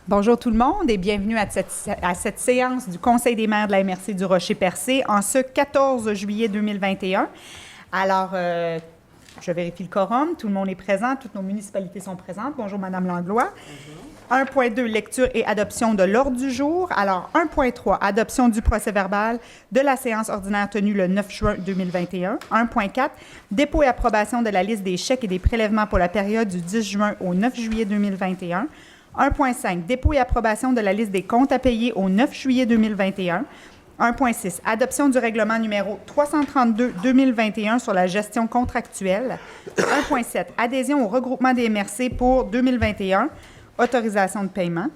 Bonjour tout le monde et bienvenue à cette séance du Conseil des maires de la MRC du Rocher-Percé en ce 14 juillet 2021. Alors, je vérifie le quorum. Tout le monde est présent. Toutes nos municipalités sont présentes. Bonjour, Madame Langlois. Bonjour. 1.2, lecture et adoption de l'ordre du jour. Alors, 1.3, adoption du procès-verbal de la séance ordinaire tenue le 9 juin 2021. 1.4, dépôt et approbation de la liste des chèques et des prélèvements pour la période du 10 juin au 9 juillet 2021. 1.5, dépôt et approbation de la liste des comptes à payer au 9 juillet 2021. 1.6, adoption du règlement numéro 332-2021 sur la gestion contractuelle. 1.7, adhésion au regroupement des MRC pour 2021. Autorisation de paiement.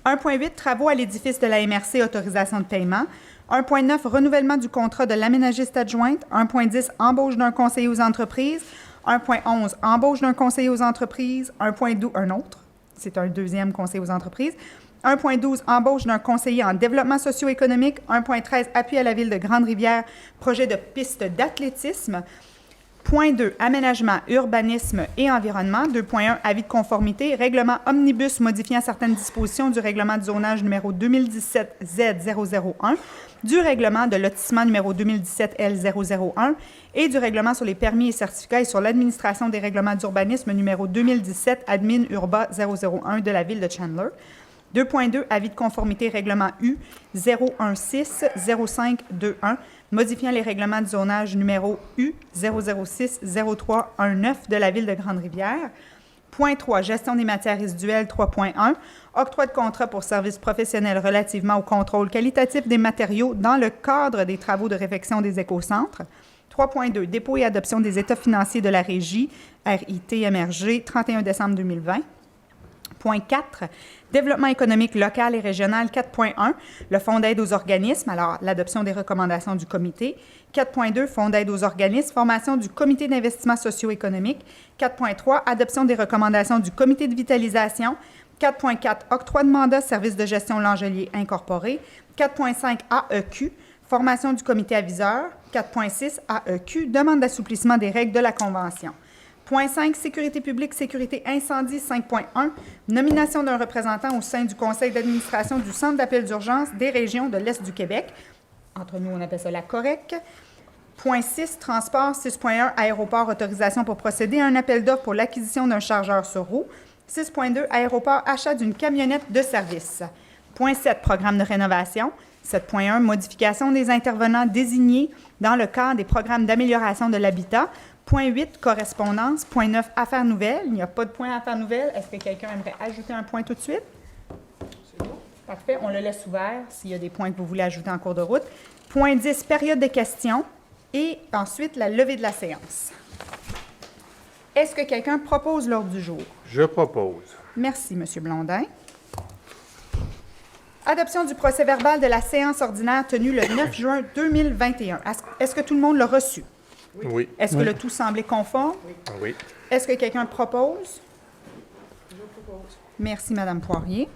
1.8, travaux à l'édifice de la MRC, autorisation de paiement. 1.9, renouvellement du contrat de l'aménagiste adjointe. 1.10, embauche d'un conseiller aux entreprises. 1.11, embauche d'un conseiller aux entreprises. 1.12, un autre. C'est un deuxième conseiller aux entreprises. 1.12, embauche d'un conseiller en développement socio-économique. 1.13, appui à la Ville de Grande-Rivière, projet de piste d'athlétisme. Point 2, aménagement, urbanisme et environnement. 2.1, avis de conformité, règlement omnibus modifiant certaines dispositions du règlement de zonage numéro 2017 Z001, du règlement de lotissement numéro 2017 L001 et du règlement sur les permis et certificats et sur l'administration des règlements d'urbanisme numéro 2017 Admin Urba 001 de la Ville de Chandler. 2.2, avis de conformité règlement U 016-0521, modifiant les règlements de zonage numéro U 006-0319 de la Ville de Grande-Rivière. Point 3, gestion des matières résiduelles 3.1, octroi de contrat pour services professionnels relativement au contrôle qualitatif des matériaux dans le cadre des travaux de réfection des écocentres. 3.2, dépôt et adoption des états financiers de la régie RIT-MRG 31 décembre 2020. Point 4, développement économique local et régional 4.1, le fonds d'aide aux organismes, alors l'adoption des recommandations du comité. 4.2, fonds d'aide aux organismes, formation du comité d'investissement socio-économique. 4.3, adoption des recommandations du comité de vitalisation. 4.4, octroi de mandat, service de gestion Langelier incorporé. 4.5, AEQ, formation du comité aviseur. 4.6, AEQ, demande d'assouplissement des règles de la Convention. Point 5, sécurité publique, sécurité incendie 5.1, nomination d'un représentant au sein du conseil d'administration du Centre d'appel d'urgence des régions de l'Est du Québec. Entre nous, on appelle ça la COREC. Point 6, transport 6.1, aéroport, autorisation pour procéder à un appel d'offres pour l'acquisition d'un chargeur sur roue. 6.2, aéroport, achat d'une camionnette de service. Point 7, programme de rénovation. 7.1, modification des intervenants désignés dans le cadre des programmes d'amélioration de l'habitat. Point 8, correspondance. Point 9, affaires nouvelles. Il n'y a pas de point affaires nouvelles. Est-ce que quelqu'un aimerait ajouter un point tout de suite? C'est bon. Parfait. On le laisse ouvert s'il y a des points que vous voulez ajouter en cours de route. Point 10, période de questions. Et ensuite, la levée de la séance. Est-ce que quelqu'un propose l'ordre du jour? Je propose. Merci, M. Blondin. Adoption du procès-verbal de la séance ordinaire tenue le 9 juin 2021. Est-ce que tout le monde l'a reçu? Oui. Est-ce que le tout semblait conforme? Oui. Est-ce que quelqu'un propose? Je propose. Merci, Mme Poirier.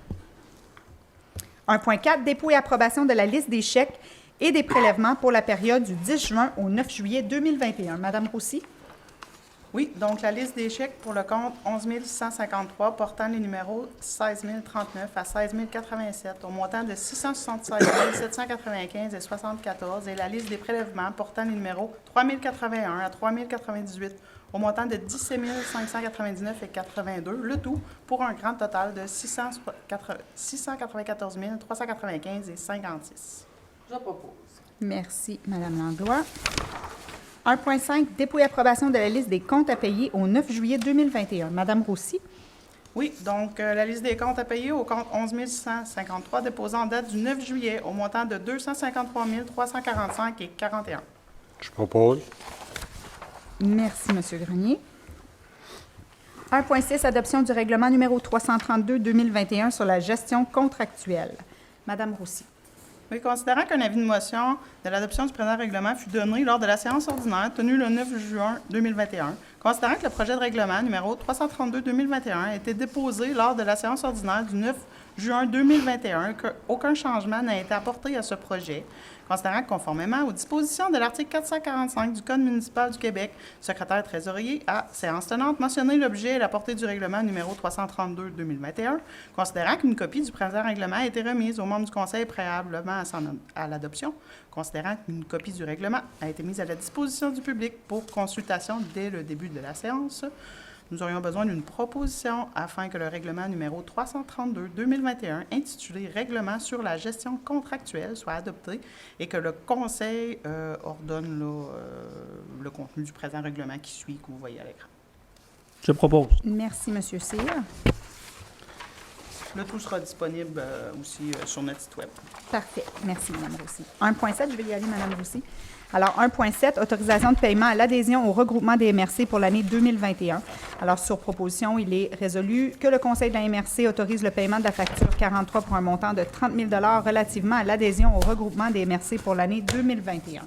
1.4, dépôt et approbation de la liste des chèques et des prélèvements pour la période du 10 juin au 9 juillet 2021. Mme Roussy? Oui, donc la liste des chèques pour le compte 11 153 portant les numéros 16 039 à 16 087 au montant de 676 795 et 74 et la liste des prélèvements portant les numéros 3 081 à 3 098 au montant de 17 599 et 82, le tout pour un grand total de 694 395 et 56. Je propose. Merci, Mme Langlois. 1.5, dépôt et approbation de la liste des comptes à payer au 9 juillet 2021. Mme Roussy? Oui, donc la liste des comptes à payer au compte 11 153 déposé en date du 9 juillet au montant de 253 345 et 41. Je propose. Merci, M. Grenier. 1.6, adoption du règlement numéro 332-2021 sur la gestion contractuelle. Mme Roussy. Oui, considérant qu'un avis de motion de l'adoption du présent règlement fut donné lors de la séance ordinaire tenue le 9 juin 2021, considérant que le projet de règlement numéro 332-2021 a été déposé lors de la séance ordinaire du 9 juin 2021, qu'aucun changement n'a été apporté à ce projet, Considérant que conformément aux dispositions de l'article 445 du Code municipal du Québec, le secrétaire trésorier a, séance tenante, mentionné l'objet et la portée du règlement numéro 332-2021, considérant qu'une copie du présent règlement a été remise aux membres du Conseil préalablement à l'adoption, considérant qu'une copie du règlement a été mise à la disposition du public pour consultation dès le début de la séance, nous aurions besoin d'une proposition afin que le règlement numéro 332-2021, intitulé « Règlement sur la gestion contractuelle », soit adopté et que le Conseil ordonne le contenu du présent règlement qui suit, que vous voyez à l'écran. Je propose. Merci, M. Cyr. Le tout sera disponible aussi sur notre site Web. Parfait. Merci, Mme Roussy. 1.7, je vais y aller, Mme Roussy. Alors, 1.7, autorisation de paiement à l'adhésion au regroupement des MRC pour l'année 2021. Alors, sur proposition, il est résolu que le Conseil de la MRC autorise le paiement de la facture 43 pour un montant de 30 000 relativement à l'adhésion au regroupement des MRC pour l'année 2021.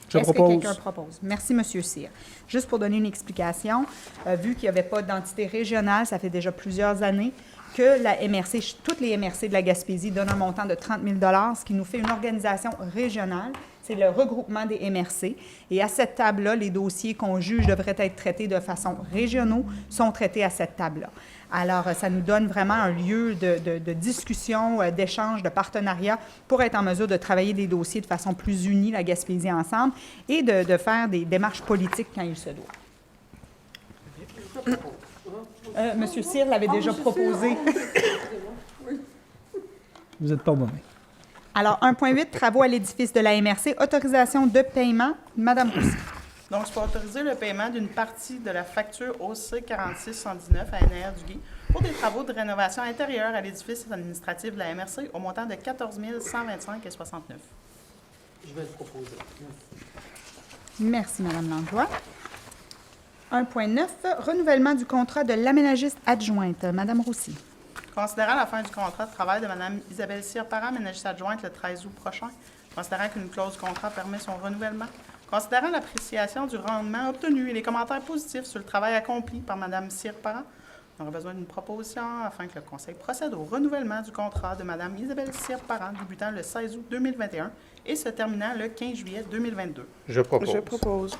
Je Est-ce propose. que quelqu'un propose? Merci, M. Cyr. Juste pour donner une explication, vu qu'il n'y avait pas d'entité régionale, ça fait déjà plusieurs années, que la MRC, toutes les MRC de la Gaspésie donnent un montant de 30 000 ce qui nous fait une organisation régionale. C'est le regroupement des MRC. Et à cette table-là, les dossiers qu'on juge devraient être traités de façon régionale sont traités à cette table-là. Alors, ça nous donne vraiment un lieu de discussion, d'échange, de partenariat pour être en mesure de travailler des dossiers de façon plus unie, la Gaspésie ensemble, et de faire des démarches politiques quand il se doit. Monsieur Cyr l'avait déjà proposé. Vous êtes pardonné. Alors, 1.8, travaux à l'édifice de la MRC, autorisation de paiement. Madame Roussy. Donc, c'est pour autoriser le paiement d'une partie de la facture OC 4619 à NR du Guy pour des travaux de rénovation intérieure à l'édifice administratif de la MRC au montant de 14 125,69. Je vais le proposer. Merci, Madame Langlois. 1.9, renouvellement du contrat de l'aménagiste adjointe. Madame Roussy. Considérant la fin du contrat de travail de Mme Isabelle Cyr-Parent, ménagiste adjointe, le 13 août prochain, considérant qu'une clause du contrat permet son renouvellement, considérant l'appréciation du rendement obtenu et les commentaires positifs sur le travail accompli par Mme Cyr-Parent, on aurait besoin d'une proposition afin que le Conseil procède au renouvellement du contrat de Mme Isabelle Cyr-Parent débutant le 16 août 2021 et se terminant le 15 juillet 2022. Je propose. Je propose.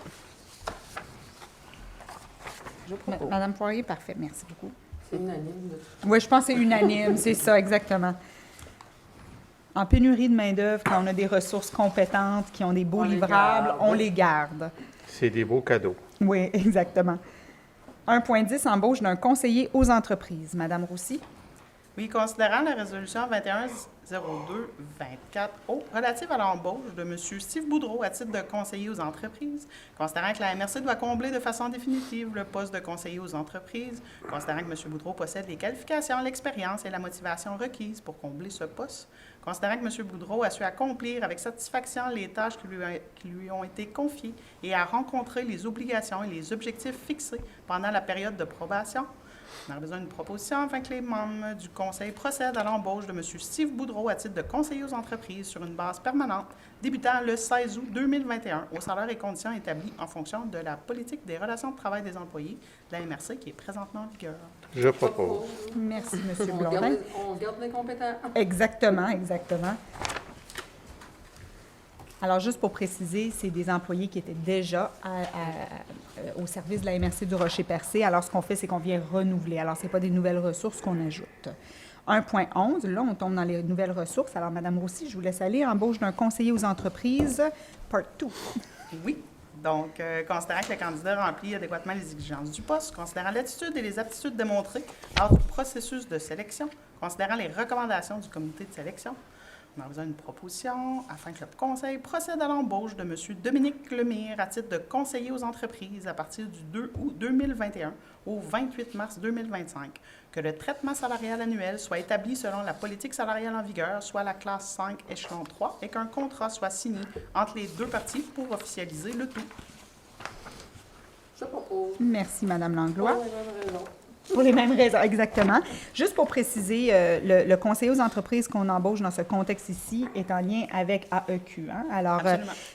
Madame Poirier, parfait. Merci beaucoup. C'est unanime. Oui, je pense que c'est unanime, c'est ça, exactement. En pénurie de main-d'œuvre, quand on a des ressources compétentes, qui ont des beaux On les livrables, garde. on les garde. C'est des beaux cadeaux. Oui, exactement. 1.10, embauche d'un conseiller aux entreprises. Madame Roussy. Oui, considérant la résolution 2102-24O relative à l'embauche de M. Steve Boudreau à titre de conseiller aux entreprises, considérant que la MRC doit combler de façon définitive le poste de conseiller aux entreprises, considérant que M. Boudreau possède les qualifications, l'expérience et la motivation requises pour combler ce poste, considérant que M. Boudreau a su accomplir avec satisfaction les tâches qui lui ont été confiées et a rencontré les obligations et les objectifs fixés pendant la période de probation, on aurait besoin d'une proposition afin que les membres du Conseil procèdent à l'embauche de M. Steve Boudreau à titre de conseiller aux entreprises sur une base permanente débutant le 16 août 2021 au salaire et conditions établis en fonction de la politique des relations de travail des employés de la MRC qui est présentement en vigueur. Je propose. Merci, M. On Blondin. garde les compétents. Exactement, exactement. Alors, juste pour préciser, c'est des employés qui étaient déjà au service de la MRC du Rocher-Percé. Alors, ce qu'on fait, c'est qu'on vient renouveler. Alors, ce n'est pas des nouvelles ressources qu'on ajoute. 1.11, là, on tombe dans les nouvelles ressources. Alors, Mme Roussy, je vous laisse aller. Embauche d'un conseiller aux entreprises, part 2. Oui. Donc, considérant que le candidat remplit adéquatement les exigences du poste, considérant l'attitude et les aptitudes démontrées lors du processus de sélection, considérant les recommandations du comité de sélection, on a besoin d'une proposition afin que le Conseil procède à l'embauche de M. Dominique Lemire à titre de conseiller aux entreprises à partir du 2 août 2021 au 28 mars 2025, que le traitement salarial annuel soit établi selon la politique salariale en vigueur, soit la classe 5, échelon 3, et qu'un contrat soit signé entre les deux parties pour officialiser le tout. Je propose. Merci, Mme Langlois. Pour la bonne raison. Pour les mêmes raisons, exactement. Juste pour préciser, le conseiller aux entreprises qu'on embauche dans ce contexte ici est en lien avec AEQ. Hein? Alors,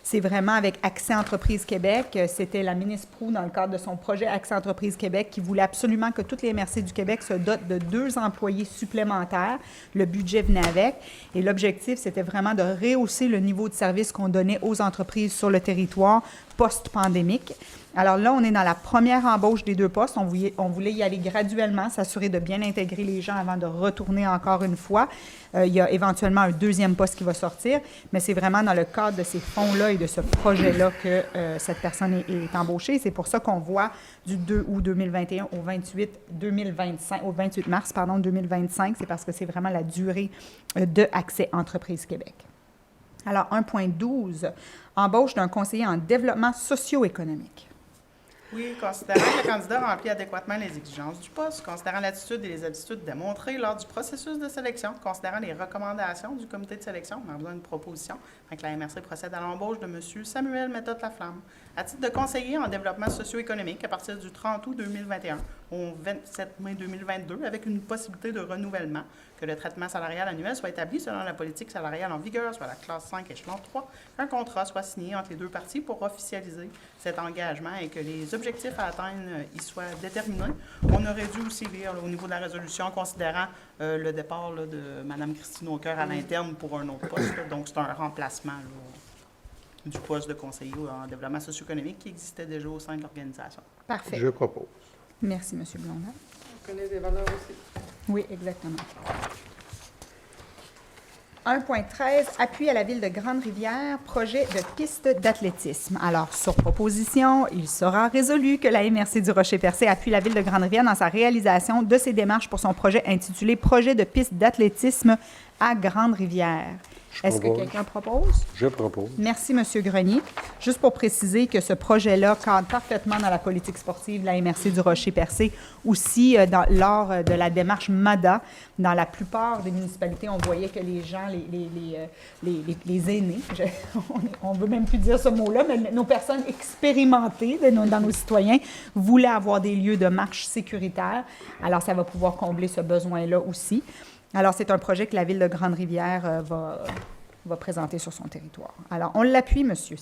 c'est vraiment avec Accès Entreprises Québec. C'était la ministre Proulx, dans le cadre de son projet Accès Entreprises Québec, qui voulait absolument que toutes les MRC du Québec se dotent de 2 employés supplémentaires. Le budget venait avec. Et l'objectif, c'était vraiment de rehausser le niveau de service qu'on donnait aux entreprises sur le territoire post-pandémique. Alors là, on est dans la première embauche des 2 postes. On voulait y aller graduellement, s'assurer de bien intégrer les gens avant de retourner encore une fois. Il y a éventuellement un 2e poste qui va sortir, mais c'est vraiment dans le cadre de ces fonds-là et de ce projet-là que cette personne est embauchée. C'est pour ça qu'on voit du 2 août 2021 au 28 mars 2025. C'est parce que c'est vraiment la durée de Accès Entreprises Québec. Alors, 1.12, embauche d'un conseiller en développement socio-économique. Oui, considérant que le candidat remplit adéquatement les exigences du poste, considérant l'attitude et les habitudes démontrées lors du processus de sélection, considérant les recommandations du comité de sélection, on a besoin d'une proposition, afin que la MRC procède à l'embauche de M. Samuel Méthode-Laflamme à titre de conseiller en développement socio-économique à partir du 30 août 2021 au 27 mai 2022, avec une possibilité de renouvellement, que le traitement salarial annuel soit établi selon la politique salariale en vigueur, soit la classe 5, échelon 3, qu'un contrat soit signé entre les 2 parties pour officialiser cet engagement et que les objectifs à atteindre y soient déterminés. On aurait dû aussi lire au niveau de la résolution, considérant le départ là, de Mme Christine Aucoeur à l'interne pour un autre poste. Là. Donc, c'est un remplacement là, du poste de conseiller en développement socio-économique qui existait déjà au sein de l'organisation. Parfait. Je propose. Merci, M. Blondin. On connaît des valeurs aussi. Oui, exactement. 1.13, appui à la Ville de Grande-Rivière, projet de piste d'athlétisme. Alors, sur proposition, il sera résolu que la MRC du Rocher-Percé appuie la Ville de Grande-Rivière dans sa réalisation de ses démarches pour son projet intitulé « Projet de piste d'athlétisme à Grande-Rivière ». Est-ce que quelqu'un propose? Je propose. Merci, M. Grenier. Juste pour préciser que ce projet-là cadre parfaitement dans la politique sportive de la MRC du Rocher-Percé. Aussi, lors de la démarche MADA, dans la plupart des municipalités, on voyait que les gens, les aînés, on ne veut même plus dire ce mot-là, mais nos personnes expérimentées dans nos citoyens voulaient avoir des lieux de marche sécuritaires. Alors, ça va pouvoir combler ce besoin-là aussi. Alors, c'est un projet que la Ville de Grande-Rivière va présenter sur son territoire. Alors, on l'appuie, M. C.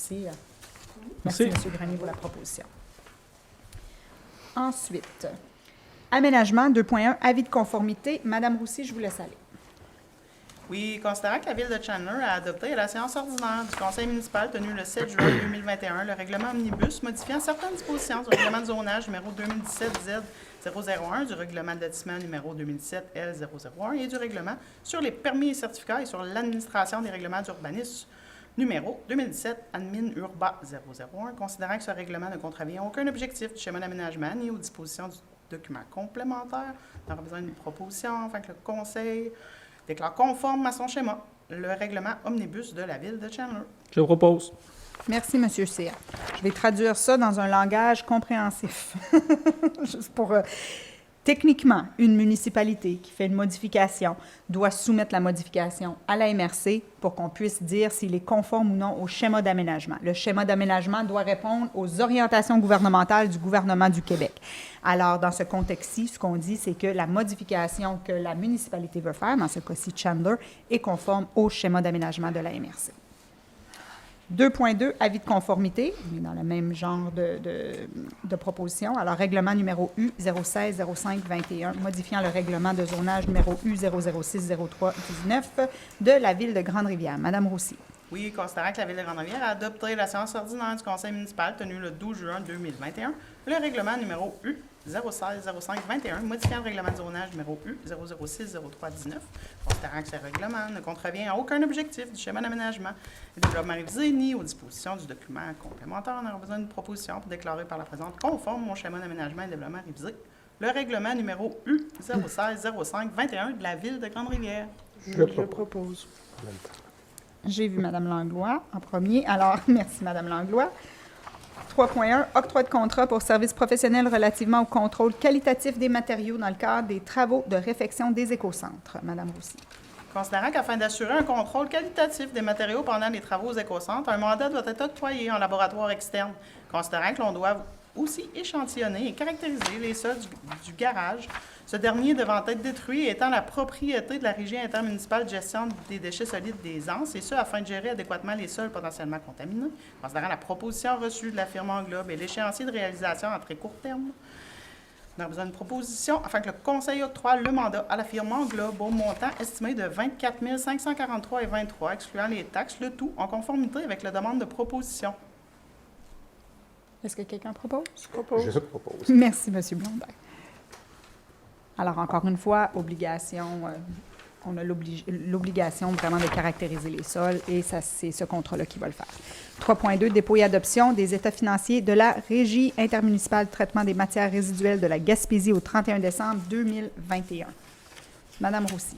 Merci, M. Grenier, pour la proposition. Ensuite, aménagement 2.1, avis de conformité. Madame Roussy, je vous laisse aller. Oui, considérant que la Ville de Chandler a adopté à la séance ordinaire du Conseil municipal tenue le 7 juin 2021 le règlement omnibus modifiant certaines dispositions du règlement de zonage numéro 2017-Z001, du règlement de lotissement numéro 2017-L001 et du règlement sur les permis et certificats et sur l'administration des règlements d'urbanisme numéro 2017 admin urba 001, considérant que ce règlement ne contrevient à aucun objectif du schéma d'aménagement ni aux dispositions du document complémentaire. On aura besoin d'une proposition afin que le Conseil déclare conforme à son schéma le règlement omnibus de la Ville de Chandler. Je propose. Merci, M. Cyr. Je vais traduire ça dans un langage compréhensif. Juste pour... Techniquement, une municipalité qui fait une modification doit soumettre la modification à la MRC pour qu'on puisse dire s'il est conforme ou non au schéma d'aménagement. Le schéma d'aménagement doit répondre aux orientations gouvernementales du gouvernement du Québec. Alors, dans ce contexte-ci, ce qu'on dit, c'est que la modification que la municipalité veut faire, dans ce cas-ci Chandler, est conforme au schéma d'aménagement de la MRC. 2.2, avis de conformité. On est dans le même genre de proposition. Alors, règlement numéro U 016-05-21, modifiant le règlement de zonage numéro U 006-03-19 de la Ville de Grande-Rivière. Madame Roussy. Oui, considérant que la Ville de Grande-Rivière a adopté la séance ordinaire du Conseil municipal tenue le 12 juin 2021, le règlement numéro U 016-05-21, modifiant le règlement de zonage numéro U 006-03-19, considérant que ce règlement ne contrevient à aucun objectif du schéma d'aménagement et développement révisé ni aux dispositions du document complémentaire. On aura besoin d'une proposition pour déclarer par la présente conforme au schéma d'aménagement et développement révisé le règlement numéro U 016-05-21 de la Ville de Grande-Rivière. Je propose. J'ai vu Mme Langlois en premier. Alors, merci, Mme Langlois. 3.1, octroi de contrat pour services professionnels relativement au contrôle qualitatif des matériaux dans le cadre des travaux de réfection des écocentres. Mme Roussy. Considérant qu'afin d'assurer un contrôle qualitatif des matériaux pendant les travaux aux écocentres, un mandat doit être octroyé en laboratoire externe. Considérant que l'on doit aussi échantillonner et caractériser les sols du garage, ce dernier devant être détruit et étant la propriété de la Régie intermunicipale de gestion des déchets solides des Anses, et ce, afin de gérer adéquatement les sols potentiellement contaminés, considérant la proposition reçue de la firme Englobe et l'échéancier de réalisation à très court terme. On a besoin d'une proposition afin que le Conseil octroie le mandat à la firme Englobe au montant estimé de 24 543,23 excluant les taxes, le tout en conformité avec la demande de proposition. Est-ce que quelqu'un propose? Je propose. Merci, M. Blondin. Alors, encore une fois, on a l'obligation vraiment de caractériser les sols et ça, c'est ce contrat-là qui va le faire. 3.2, dépôt et adoption des états financiers de la Régie intermunicipale de traitement des matières résiduelles de la Gaspésie au 31 décembre 2021. Madame Roussy.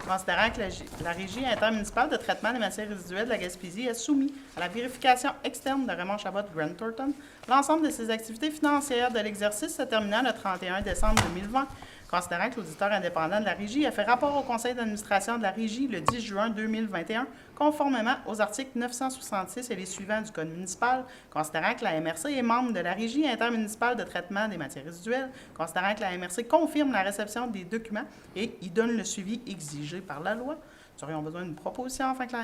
Considérant que la Régie intermunicipale de traitement des matières résiduelles de la Gaspésie a soumis à la vérification externe de Raymond Chabot Grant Thornton l'ensemble de ses activités financières de l'exercice se terminant le 31 décembre 2020, considérant que l'auditeur indépendant de la Régie a fait rapport au conseil d'administration de la Régie le 10 juin 2021, conformément aux articles 966 et les suivants du Code municipal, considérant que la MRC est membre de la Régie intermunicipale de traitement des matières résiduelles, considérant que la MRC confirme la réception des documents et y donne le suivi exigé par la loi. Nous aurions besoin d'une proposition afin que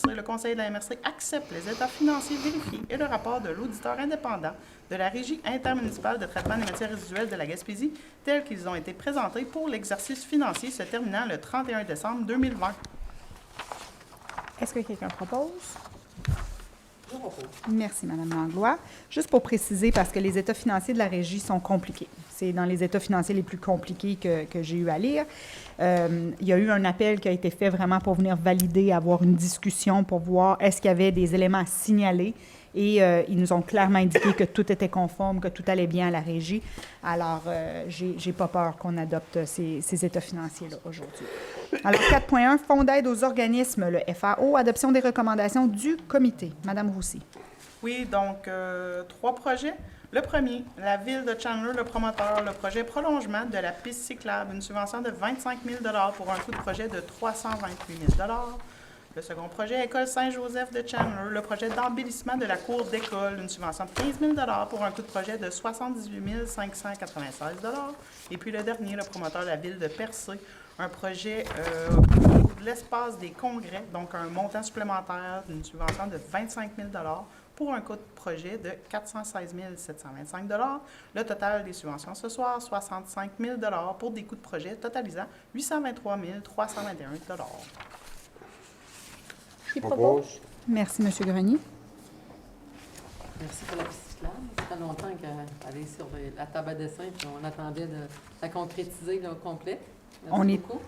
le conseil de la MRC accepte les états financiers vérifiés et le rapport de l'auditeur indépendant de la Régie intermunicipale de traitement des matières résiduelles de la Gaspésie, tels qu'ils ont été présentés pour l'exercice financier se terminant le 31 décembre 2020. Est-ce que quelqu'un propose? Je propose. Merci, Mme Langlois. Juste pour préciser, parce que les états financiers de la Régie sont compliqués. C'est dans les états financiers les plus compliqués que j'ai eu à lire. Il y a eu un appel qui a été fait vraiment pour venir valider, avoir une discussion pour voir est-ce qu'il y avait des éléments à signaler. Et ils nous ont clairement indiqué que tout était conforme, que tout allait bien à la Régie. Alors, j'ai pas peur qu'on adopte ces états financiers-là aujourd'hui. Alors, 4.1, Fonds d'aide aux organismes, le FAO, adoption des recommandations du comité. Madame Roussy. Oui, donc 3 projets. Le premier, la Ville de Chandler, le promoteur, le projet prolongement de la piste cyclable, une subvention de 25 000 pour un coût de projet de 328 000 Le second projet, École Saint-Joseph de Chandler, le projet d'embellissement de la cour d'école, une subvention de 15 000 pour un coût de projet de 78 596 Et puis le dernier, le promoteur de la Ville de Percé, un projet pour l'espace des congrès, donc un montant supplémentaire d'une subvention de 25 000 pour un coût de projet de 416 725 Le total des subventions ce soir, 65 000 pour des coûts de projet totalisant 823 321 Je propose. Merci, M. Grenier. Merci pour la piste cyclable. Ça fait longtemps qu'elle est sur la table à dessin, puis on attendait de la concrétiser au complet. Merci beaucoup.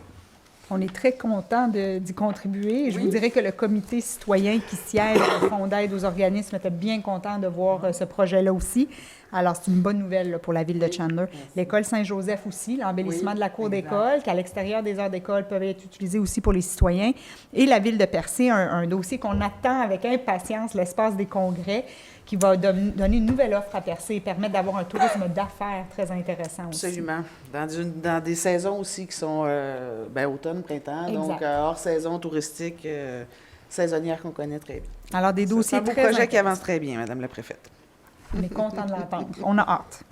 On est très content d'y contribuer. Et je Oui. vous dirais que le comité citoyen qui siège au Fonds d'aide aux organismes était bien content de voir ce projet-là aussi. Alors, c'est une bonne nouvelle là, pour la Ville de Chandler. Merci. L'école Saint-Joseph aussi, l'embellissement Oui, de la cour exact. d'école, qu'à l'extérieur des heures d'école peuvent être utilisées aussi pour les citoyens. Et la Ville de Percé, un dossier qu'on attend avec impatience, l'espace des congrès, qui va donner une nouvelle offre à Percé et permettre d'avoir un tourisme d'affaires très intéressant aussi. Absolument. Dans des saisons aussi qui sont automne, printemps, Exact. donc hors saison touristique saisonnière qu'on connaît très bien. Alors, des C'est dossiers un beau très projet qui intéressants. avance très bien, Madame la préfète. On est content de l'entendre. On a hâte.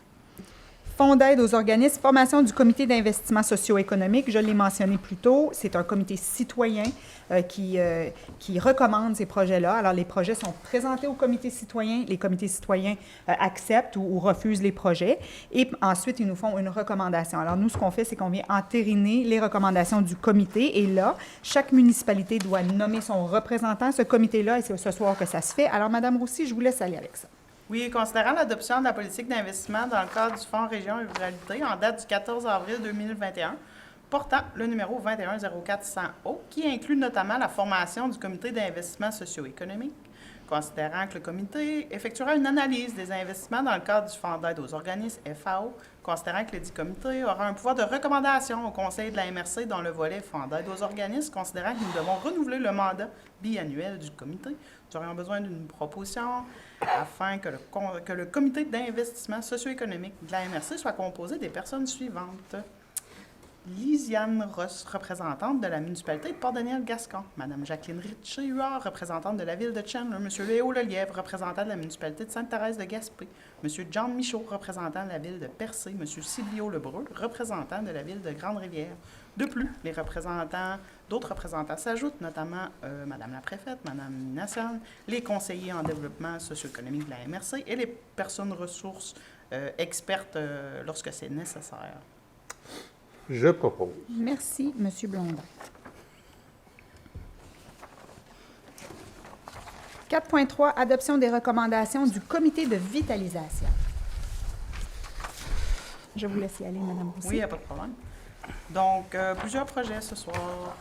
Fonds d'aide aux organismes, formation du comité d'investissement socio-économique, je l'ai mentionné plus tôt, c'est un comité citoyen qui recommande ces projets-là. Alors, les projets sont présentés au comité citoyen, les comités citoyens acceptent ou refusent les projets, et ensuite, ils nous font une recommandation. Alors, nous, ce qu'on fait, c'est qu'on vient entériner les recommandations du comité, et là, chaque municipalité doit nommer son représentant, ce comité-là, et c'est ce soir que ça se fait. Alors, Madame Roussy, je vous laisse aller avec ça. Oui, considérant l'adoption de la politique d'investissement dans le cadre du Fonds Région et Ruralité en date du 14 avril 2021, portant le numéro 210400O, qui inclut notamment la formation du comité d'investissement socio-économique, considérant que le comité effectuera une analyse des investissements dans le cadre du Fonds d'aide aux organismes FAO, considérant que le dit comité aura un pouvoir de recommandation au conseil de la MRC dans le volet Fonds d'aide aux organismes, considérant que nous devons renouveler le mandat biannuel du comité. Nous aurions besoin d'une proposition afin que le comité d'investissement socio-économique de la MRC soit composé des personnes suivantes. Lisiane Ross, représentante de la municipalité de Port-Daniel-Gascon. Madame Jacqueline Richer-Huard, représentante de la ville de Chandler. Monsieur Léo Lelièvre, représentant de la municipalité de Sainte-Thérèse-de-Gaspé. Monsieur John Michaud, représentant de la ville de Percé. Monsieur Silvio Lebreu, représentant de la ville de Grande-Rivière. De plus, d'autres représentants s'ajoutent, notamment Madame la préfète, Madame Nassane, les conseillers en développement socio-économique de la MRC et les personnes ressources expertes lorsque c'est nécessaire. Je propose. Merci, M. Blondin. 4.3, adoption des recommandations du comité de vitalisation. Je vous laisse y aller, Mme Roussy. Oui, il n'y a pas de problème. Donc, plusieurs projets ce soir.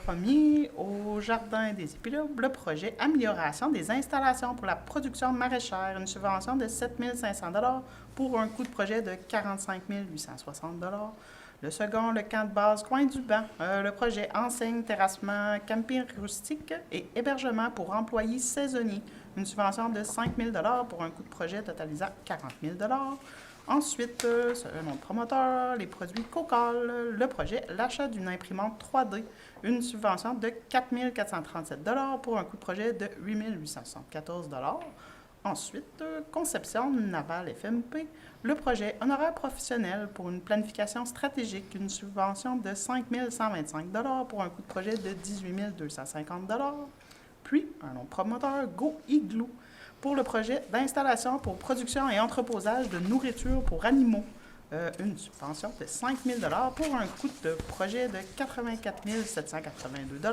Premier, au Jardin des Épilobes, le projet Amélioration des installations pour la production maraîchère, une subvention de 7 500 $ pour un coût de projet de 45 860 $. Le second, le camp de base Coin du Banc, le projet Enseigne, terrassement, camping rustique et hébergement pour employés saisonniers, une subvention de 5 000 $ pour un coût de projet totalisant 40 000 $. Ensuite, selon le promoteur, les produits Cocal, le projet L'achat d'une imprimante 3D, une subvention de 4 437 $ pour un coût de projet de 8 874 $. Ensuite, conception navale FMP, le projet honoraire professionnel pour une planification stratégique, une subvention de 5 125 $ pour un coût de projet de 18 250 $. Puis, un nom promoteur, Go Igloo, pour le projet d'installation pour production et entreposage de nourriture pour animaux, une subvention de 5 000 $ pour un coût de projet de 84 782 $.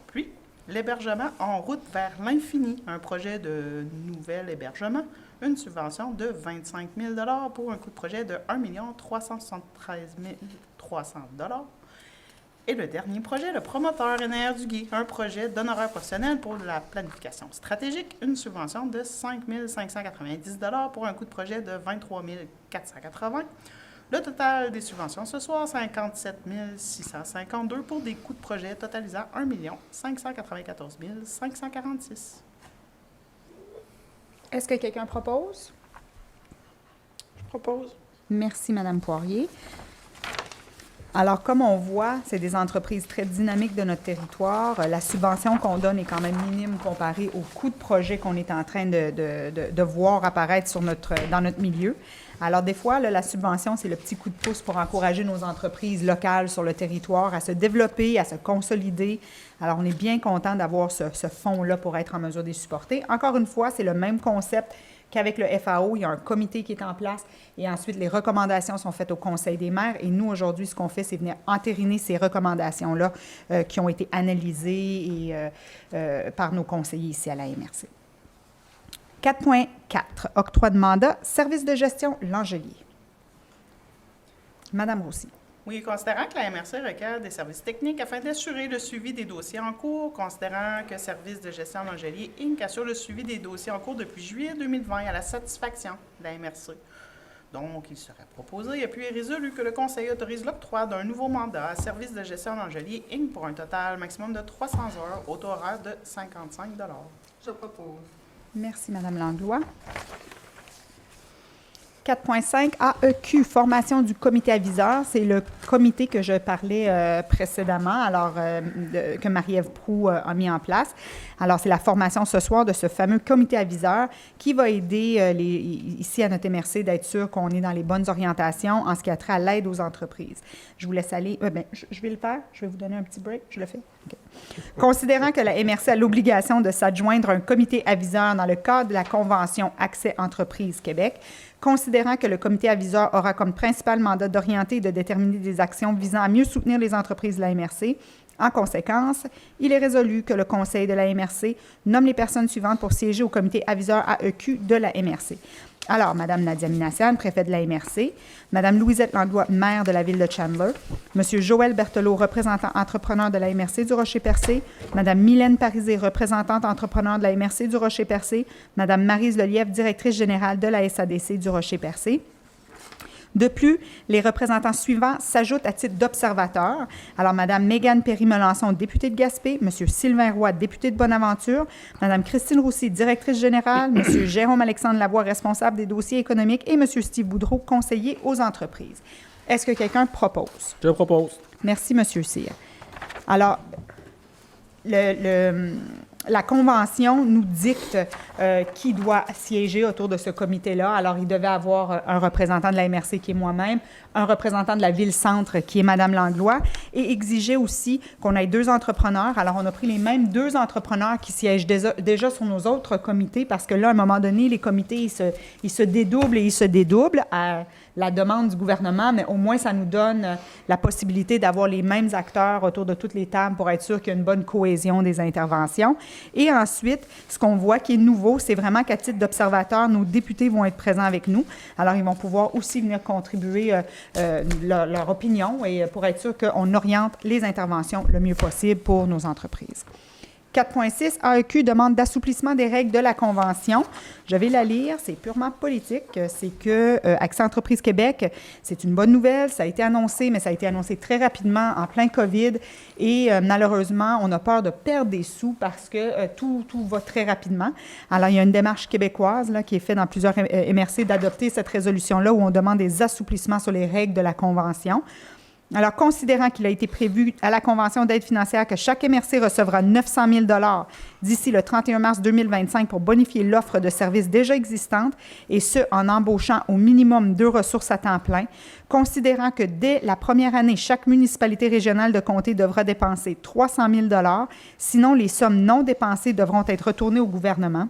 Puis, l'hébergement en route vers l'infini, un projet de nouvel hébergement, une subvention de 25 000 $ pour un coût de projet de 1 373 300 $. Et le dernier projet, le promoteur NR du Guy, un projet d'honoraire professionnel pour la planification stratégique, une subvention de 5 590 $ pour un coût de projet de 23 480 $. Le total des subventions ce soir, 57 652 pour des coûts de projet totalisant 1 594 546. Est-ce que quelqu'un propose? Je propose. Merci, Mme Poirier. Alors, comme on voit, c'est des entreprises très dynamiques de notre territoire. La subvention qu'on donne est quand même minime comparée au coût de projet qu'on est en train de voir apparaître dans notre milieu. Alors, des fois, là, la subvention, c'est le petit coup de pouce pour encourager nos entreprises locales sur le territoire à se développer, à se consolider. Alors, on est bien content d'avoir ce fonds-là pour être en mesure de les supporter. Encore une fois, c'est le même concept qu'avec le FAO, il y a un comité qui est en place et ensuite les recommandations sont faites au Conseil des maires. Et nous, aujourd'hui, ce qu'on fait, c'est venir entériner ces recommandations-là qui ont été analysées par nos conseillers ici à la MRC. 4.4, octroi de mandat, service de gestion L'Angelier. Madame Roussy. Oui, considérant que la MRC requiert des services techniques afin d'assurer le suivi des dossiers en cours, considérant que Service de gestion L'Angelier Inc. assure le suivi des dossiers en cours depuis juillet 2020 à la satisfaction de la MRC. Donc, il serait proposé et puis résolu que le Conseil autorise l'octroi d'un nouveau mandat à Service de gestion L'Angelier Inc. pour un total maximum de 300 heures au taux horaire de 55 $. Je propose. Merci, Mme Langlois. 4.5, AEQ, formation du comité aviseur. C'est le comité que je parlais précédemment, alors que Marie-Ève Proulx a mis en place. Alors, c'est la formation ce soir de ce fameux comité aviseur qui va aider ici à notre MRC d'être sûr qu'on est dans les bonnes orientations en ce qui a trait à l'aide aux entreprises. Je vous laisse aller. Je vais le faire. Je vais vous donner un petit break. Je le fais? Okay. Considérant que la MRC a l'obligation de s'adjoindre un comité aviseur dans le cadre de la Convention Accès Entreprises Québec, considérant que le comité aviseur aura comme principal mandat d'orienter et de déterminer des actions visant à mieux soutenir les entreprises de la MRC, en conséquence, il est résolu que le Conseil de la MRC nomme les personnes suivantes pour siéger au comité aviseur AEQ de la MRC. Alors, Mme Nadia Minassian, préfet de la MRC, Mme Louisette Langlois, maire de la ville de Chandler, M. Joël Berthelot, représentant entrepreneur de la MRC du Rocher-Percé, Mme Mylène Parisé, représentante entrepreneur de la MRC du Rocher-Percé, Mme Maryse Lelièvre, directrice générale de la SADC du Rocher-Percé. De plus, les représentants suivants s'ajoutent à titre d'observateurs. Alors, Mme Mégane Perry-Melançon, députée de Gaspé, M. Sylvain Roy, député de Bonaventure, Mme Christine Roussy, directrice générale, M. Jérôme-Alexandre Lavoie, responsable des dossiers économiques et M. Steve Boudreau, conseiller aux entreprises. Est-ce que quelqu'un propose? Je propose. Merci, M. Cyr. Alors, la Convention nous dicte qui doit siéger autour de ce comité-là. Alors, il devait avoir un représentant de la MRC qui est moi-même, un représentant de la Ville-Centre qui est Mme Langlois, et exigeait aussi qu'on ait 2 entrepreneurs. Alors, on a pris les mêmes 2 entrepreneurs qui siègent déjà sur nos autres comités parce que là, à un moment donné, les comités, ils se dédoublent et ils se dédoublent à la demande du gouvernement, mais au moins, ça nous donne la possibilité d'avoir les mêmes acteurs autour de toutes les tables pour être sûr qu'il y a une bonne cohésion des interventions. Et ensuite, ce qu'on voit qui est nouveau, c'est vraiment qu'à titre d'observateur, nos députés vont être présents avec nous. Alors, ils vont pouvoir aussi venir contribuer leur opinion et pour être sûr qu'on oriente les interventions le mieux possible pour nos entreprises. 4.6, AEQ demande d'assouplissement des règles de la Convention. Je vais la lire, c'est purement politique. C'est que Accès Entreprises Québec, c'est une bonne nouvelle. Ça a été annoncé, mais ça a été annoncé très rapidement en plein COVID. Et malheureusement, on a peur de perdre des sous parce que tout va très rapidement. Alors, il y a une démarche québécoise là, qui est faite dans plusieurs MRC d'adopter cette résolution-là où on demande des assouplissements sur les règles de la Convention. Alors, considérant qu'il a été prévu à la Convention d'aide financière que chaque MRC recevra 900 000 $ d'ici le 31 mars 2025 pour bonifier l'offre de services déjà existante, et ce, en embauchant au minimum 2 ressources à temps plein, considérant que dès la première année, chaque municipalité régionale de comté devra dépenser 300 000 $, sinon les sommes non dépensées devront être retournées au gouvernement.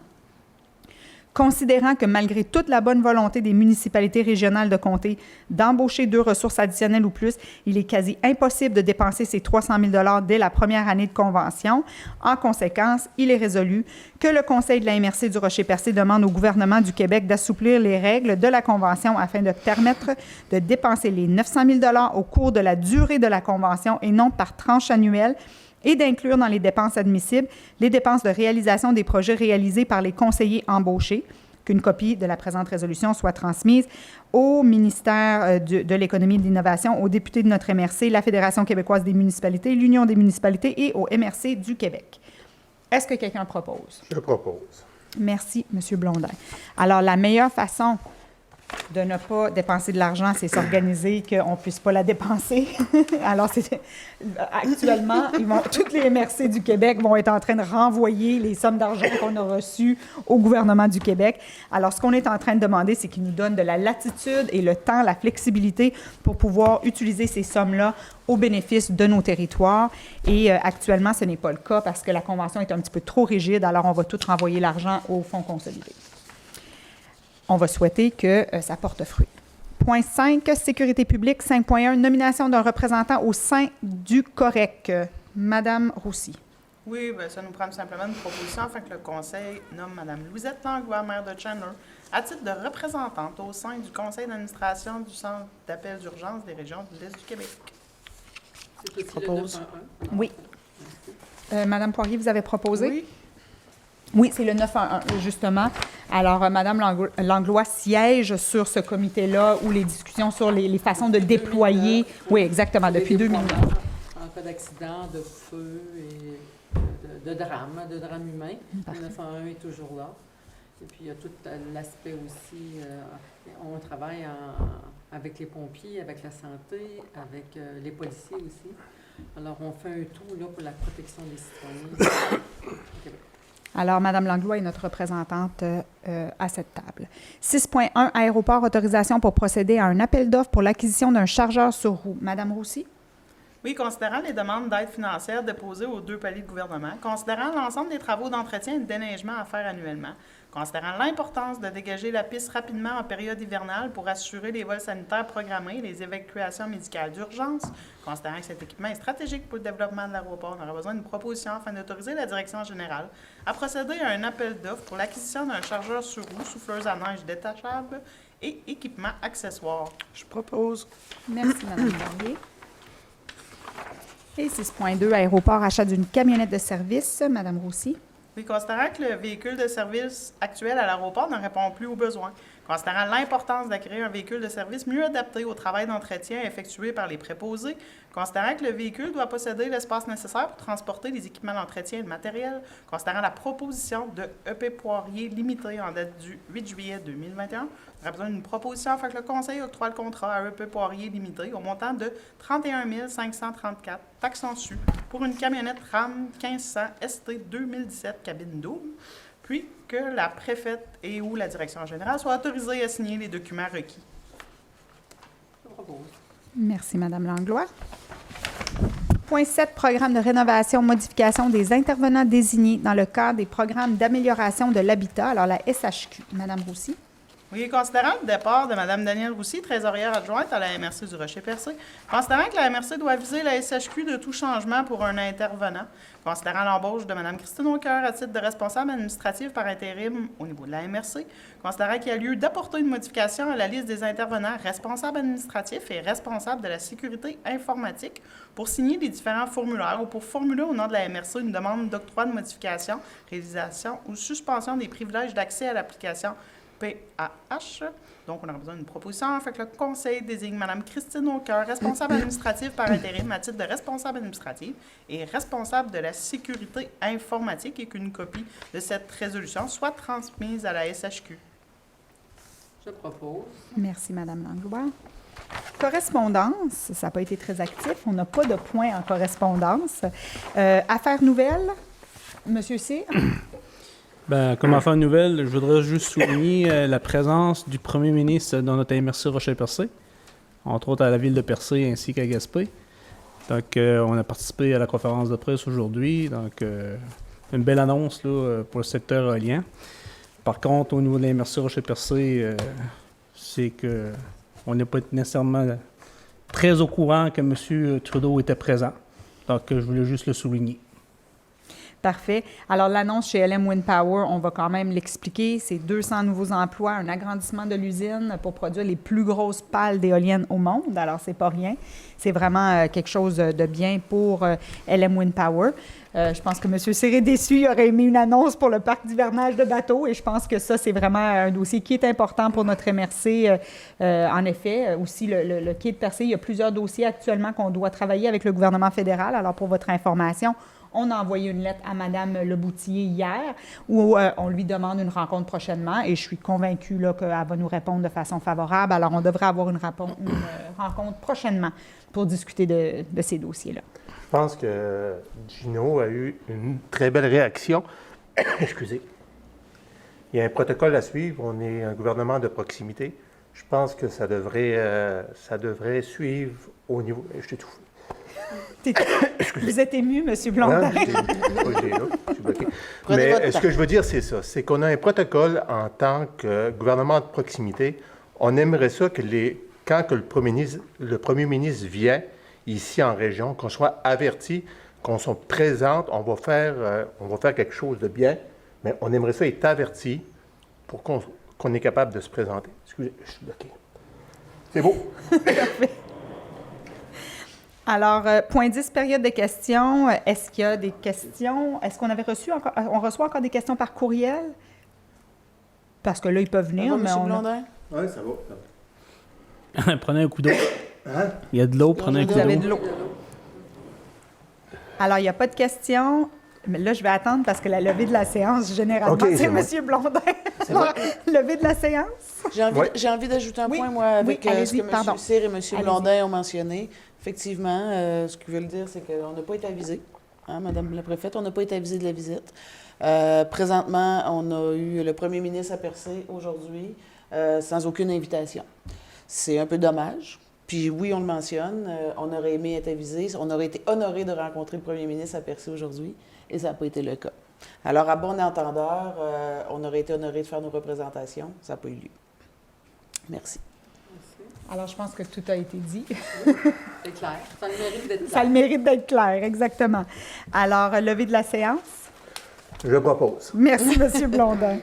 Considérant que malgré toute la bonne volonté des municipalités régionales de comté d'embaucher 2 ressources additionnelles ou plus, il est quasi impossible de dépenser ces 300 000 $ dès la première année de convention. En conséquence, il est résolu que le Conseil de la MRC du Rocher-Percé demande au gouvernement du Québec d'assouplir les règles de la Convention afin de permettre de dépenser les 900 000 $ au cours de la durée de la Convention et non par tranche annuelle, et d'inclure dans les dépenses admissibles les dépenses de réalisation des projets réalisés par les conseillers embauchés, qu'une copie de la présente résolution soit transmise au ministère de l'Économie et de l'Innovation, aux députés de notre MRC, la Fédération québécoise des municipalités, l'Union des municipalités et au MRC du Québec. Est-ce que quelqu'un propose? Je propose. Merci, M. Blondin. Alors, la meilleure façon de ne pas dépenser de l'argent, c'est s'organiser qu'on ne puisse pas la dépenser. Alors, actuellement, toutes les MRC du Québec vont être en train de renvoyer les sommes d'argent qu'on a reçues au gouvernement du Québec. Alors, ce qu'on est en train de demander, c'est qu'il nous donne de la latitude et le temps, la flexibilité pour pouvoir utiliser ces sommes-là au bénéfice de nos territoires. Et actuellement, ce n'est pas le cas parce que la Convention est un petit peu trop rigide. Alors, on va tout renvoyer l'argent au fonds consolidé. On va souhaiter que ça porte fruit. Point 5, sécurité publique. 5.1, nomination d'un représentant au sein du COREC. Madame Roussy. Oui, bien, ça nous prend simplement une proposition afin que le Conseil nomme Mme Louisette Langlois, maire de Chandler, à titre de représentante au sein du Conseil d'administration du Centre d'appel d'urgence des régions de l'Est du Québec. C'est aussi le 911. Oui. Madame Poirier, vous avez proposé? Oui. Oui, c'est le 911, justement. Alors, Mme Langlois siège sur ce comité-là où les discussions sur les façons de déployer... Oui, exactement, depuis 2009. En cas d'accident, de feu et de drame humain. Le 911 est toujours là. Et puis, il y a tout l'aspect aussi... on travaille avec les pompiers, avec la santé, avec les policiers aussi. Alors, on fait un tout là, pour la protection des citoyens au Québec. Alors, Mme Langlois est notre représentante à cette table. 6.1, aéroport, autorisation pour procéder à un appel d'offres pour l'acquisition d'un chargeur sur roue. Madame Roussy? Oui, considérant les demandes d'aide financière déposées aux 2 paliers de gouvernement, considérant l'ensemble des travaux d'entretien et de déneigement à faire annuellement, considérant l'importance de dégager la piste rapidement en période hivernale pour assurer les vols sanitaires programmés et les évacuations médicales d'urgence, considérant que cet équipement est stratégique pour le développement de l'aéroport, on aura besoin d'une proposition afin d'autoriser la direction générale à procéder à un appel d'offres pour l'acquisition d'un chargeur sur roue, souffleuse à neige détachable et équipement accessoire. Je propose. Merci, Mme Poirier. Et 6.2, aéroport, achat d'une camionnette de service. Madame Roussy? Oui, considérant que le véhicule de service actuel à l'aéroport ne répond plus aux besoins, considérant l'importance d'acquérir un véhicule de service mieux adapté au travail d'entretien effectué par les préposés, considérant que le véhicule doit posséder l'espace nécessaire pour transporter les équipements d'entretien et le matériel, considérant la proposition de EP Poirier Limité en date du 8 juillet 2021, on aurait besoin d'une proposition afin que le Conseil octroie le contrat à EP Poirier Limité au montant de 31 534, taxes en su, pour une camionnette RAM 1500 ST 2017 cabine double, puis que la préfète et ou la direction générale soient autorisées à signer les documents requis. Je propose. Merci, Mme Langlois. Point 7, programme de rénovation, modification des intervenants désignés dans le cadre des programmes d'amélioration de l'habitat. Alors, la SHQ. Mme Roussy. Oui, considérant le départ de Mme Danielle Roussy, trésorière adjointe à la MRC du Rocher-Percé, considérant que la MRC doit aviser la SHQ de tout changement pour un intervenant, considérant l'embauche de Mme Christine Aucoeur à titre de responsable administrative par intérim au niveau de la MRC, considérant qu'il y a lieu d'apporter une modification à la liste des intervenants responsables administratifs et responsables de la sécurité informatique pour signer les différents formulaires ou pour formuler au nom de la MRC une demande d'octroi de modification, réalisation ou suspension des privilèges d'accès à l'application PAH. Donc, on aura besoin d'une proposition. Fait que le Conseil désigne Mme Christine Aucoeur, responsable administrative par intérim à titre de responsable administrative et responsable de la sécurité informatique et qu'une copie de cette résolution soit transmise à la SHQ. Je propose. Merci, Mme Langlois. Correspondance, ça n'a pas été très actif. On n'a pas de points en correspondance. Affaires nouvelles, M. Cyr. Ben, comme affaire nouvelle, je voudrais juste souligner la présence du premier ministre dans notre MRC Rocher-Percé, entre autres à la ville de Percé ainsi qu'à Gaspé. Donc, on a participé à la conférence de presse aujourd'hui. Donc, une belle annonce là, pour le secteur éolien. Par contre, au niveau de la MRC Rocher-Percé, c'est que on n'est pas nécessairement très au courant que M. Trudeau était présent. Donc, je voulais juste le souligner. Parfait. Alors, l'annonce chez LM Wind Power, on va quand même l'expliquer. C'est 200 nouveaux emplois, un agrandissement de l'usine pour produire les plus grosses pales d'éoliennes au monde. Alors, c'est pas rien. C'est vraiment quelque chose de bien pour LM Wind Power. Je pense que M. Cyr est déçu. Il aurait aimé une annonce pour le parc d'hivernage de bateaux et je pense que ça, c'est vraiment un dossier qui est important pour notre MRC. En effet, aussi, le quai de Percé, il y a plusieurs dossiers actuellement qu'on doit travailler avec le gouvernement fédéral. Alors, pour votre information, on a envoyé une lettre à Mme Leboutier hier où on lui demande une rencontre prochainement et je suis convaincue qu'elle va nous répondre de façon favorable. Alors, on devrait avoir une rencontre prochainement pour discuter de ces dossiers-là. Je pense que Gino a eu une très belle réaction. Excusez. Il y a un protocole à suivre. On est un gouvernement de proximité. Je pense que ça devrait suivre au niveau... Je suis étouffé. Vous êtes ému, M. Blondin? Je suis bloqué. Mais ce que je veux dire, c'est ça. C'est qu'on a un protocole en tant que gouvernement de proximité. On aimerait ça que quand le premier ministre vient ici en région, qu'on soit averti, qu'on soit présente, on va faire quelque chose de bien, mais on aimerait ça être averti pour qu'on est capable de se présenter. Excusez, je suis bloqué. C'est beau. Alors, point 10, période de questions. Est-ce qu'il y a des questions? Est-ce qu'on avait reçu encore... On reçoit encore des questions par courriel? Parce que là, ils peuvent venir, mais on... Blondin? Oui, ça va. Prenez un coup d'eau. Hein? Il y a de l'eau, prenez un coup Vous avez de d'eau. l'eau. Alors, il n'y a pas de questions. Mais là, je vais attendre parce que la levée de la séance, généralement, Okay, c'est c'est M. Blondin. Levée de la séance? J'ai envie d'ajouter un point, moi, avec ce que M. Cyr et M. Blondin ont mentionné. Effectivement, ce qu'ils veulent dire, c'est qu'on n'a pas été avisé, hein, Mme la préfète, on n'a pas été avisé de la visite. Présentement, on a eu le premier ministre à Percé aujourd'hui, sans aucune invitation. C'est un peu dommage. Puis oui, on le mentionne, on aurait aimé être avisé, on aurait été honoré de rencontrer le premier ministre à Percé aujourd'hui, et ça n'a pas été le cas. Alors, à bon entendeur, on aurait été honoré de faire nos représentations, ça n'a pas eu lieu. Merci. Alors, je pense que tout a été dit. C'est clair. Ça le mérite d'être clair. Ça le mérite d'être clair, exactement. Alors, levée de la séance. Je propose. Merci, M. Blondin.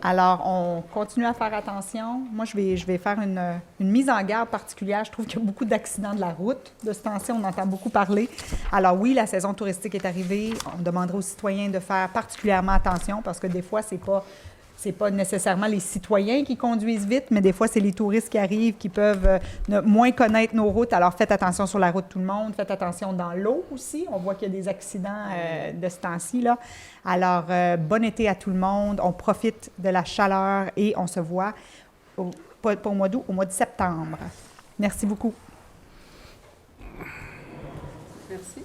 Alors, on continue à faire attention. Moi, je vais faire une mise en garde particulière. Je trouve qu'il y a beaucoup d'accidents de la route. De ce temps-ci, on entend beaucoup parler. Alors oui, la saison touristique est arrivée. On demanderait aux citoyens de faire particulièrement attention parce que des fois, c'est pas nécessairement les citoyens qui conduisent vite, mais des fois, c'est les touristes qui arrivent, qui peuvent moins connaître nos routes. Alors, faites attention sur la route, tout le monde. Faites attention dans l'eau aussi. On voit qu'il y a des accidents de ce temps-ci, là. Alors, bon été à tout le monde. On profite de la chaleur et on se voit, pas au mois d'août, au mois de septembre. Merci beaucoup. Merci.